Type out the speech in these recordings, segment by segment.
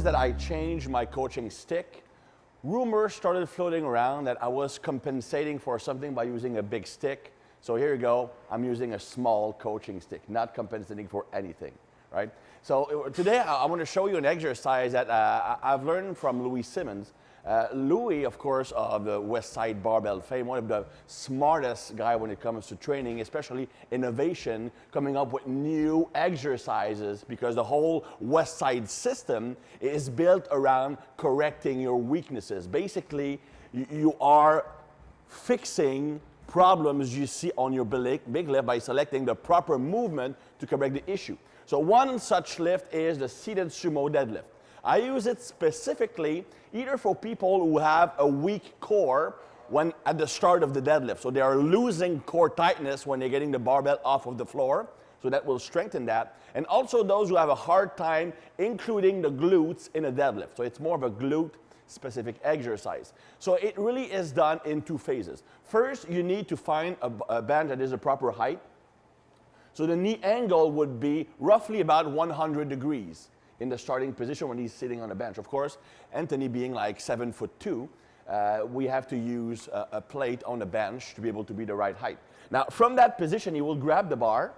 that I changed my coaching stick, rumors started floating around that I was compensating for something by using a big stick. So here you go, I'm using a small coaching stick, not compensating for anything, right? So today I want to show you an exercise that I've learned from Louie Simmons. Louie, of course, of the West Side Barbell fame, one of the smartest guy when it comes to training, especially innovation, coming up with new exercises, because the whole West Side system is built around correcting your weaknesses. Basically, you are fixing problems you see on your big lift by selecting the proper movement to correct the issue. So one such lift is the Seated Sumo Deadlift. I use it specifically either for people who have a weak core when at the start of the deadlift. So they are losing core tightness when they're getting the barbell off of the floor. So that will strengthen that. And also those who have a hard time including the glutes in a deadlift. So it's more of a glute specific exercise. So it really is done in two phases. First, you need to find a bench that is the proper height. So the knee angle would be roughly about 100 degrees in the starting position when he's sitting on a bench. Of course, Anthony being like 7'2", we have to use a plate on the bench to be able to be the right height. Now, from that position, he will grab the bar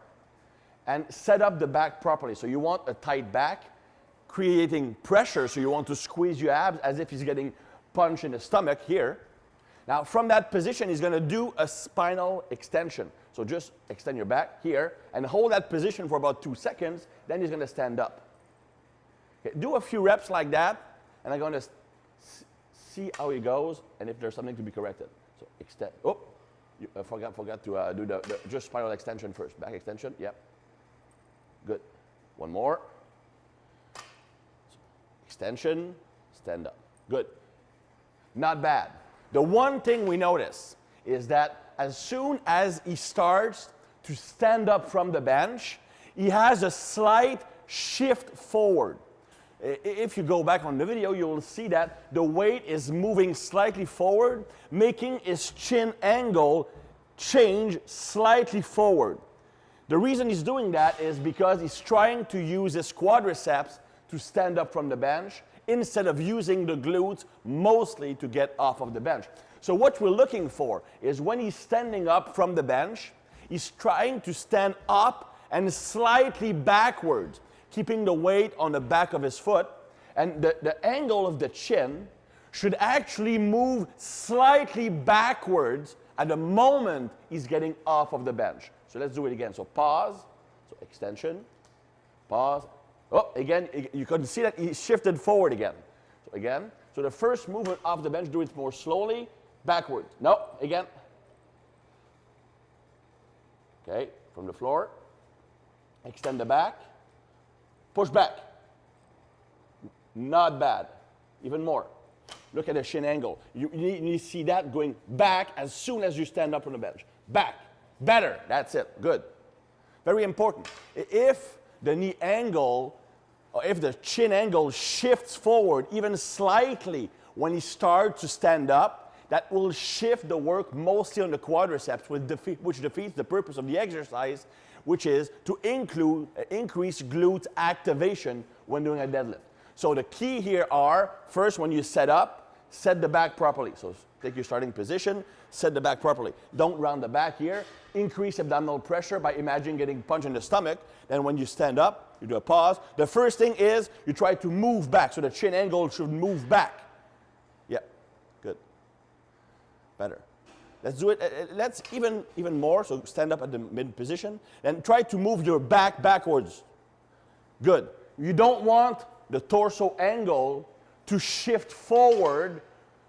and set up the back properly. So you want a tight back, creating pressure, so you want to squeeze your abs as if he's getting punched in the stomach here. Now, from that position, he's going to do a spinal extension. So just extend your back here and hold that position for about 2 seconds, then he's going to stand up. Okay, do a few reps like that, and I'm going to see how he goes and if there's something to be corrected. So extend. Oh, I forgot to do the just spinal extension first. Back extension, yep. Good. One more. Extension, stand up. Good. Not bad. The one thing we notice is that as soon as he starts to stand up from the bench, he has a slight shift forward. If you go back on the video, you will see that the weight is moving slightly forward, making his chin angle change slightly forward. The reason he's doing that is because he's trying to use his quadriceps to stand up from the bench instead of using the glutes mostly to get off of the bench. So what we're looking for is when he's standing up from the bench, he's trying to stand up and slightly backwards, keeping the weight on the back of his foot, and the angle of the chin should actually move slightly backwards at the moment he's getting off of the bench. So let's do it again. So pause, so extension, pause. Oh, again, you can see that he shifted forward again. So again, so the first movement off the bench, do it more slowly, backwards. No, again. Okay, from the floor, extend the back. Push back. Not bad. Even more. Look at the shin angle. You need to see that going back as soon as you stand up on the bench. Back. Better. That's it. Good. Very important. If the knee angle, or if the chin angle shifts forward even slightly when you start to stand up, that will shift the work mostly on the quadriceps, which defeats the purpose of the exercise, which is to increase glute activation when doing a deadlift. So the key here are, first when you set up, set the back properly. So take your starting position, set the back properly. Don't round the back here. Increase abdominal pressure by imagining getting punched in the stomach. Then when you stand up, you do a pause. The first thing is you try to move back. So the chin angle should move back. Yeah, good. Better. Let's do it. Let's even more. So stand up at the mid position and try to move your back backwards. Good. You don't want the torso angle to shift forward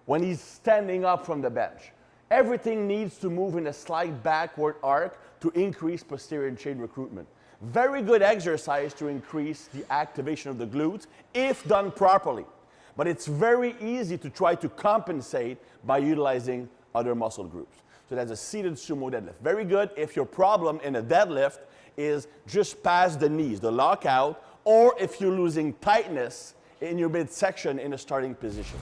when he's standing up from the bench. Everything needs to move in a slight backward arc to increase posterior chain recruitment. Very good exercise to increase the activation of the glutes if done properly. But it's very easy to try to compensate by utilizing other muscle groups. So that's a seated sumo deadlift. Very good if your problem in a deadlift is just past the knees, the lockout, or if you're losing tightness in your midsection in a starting position.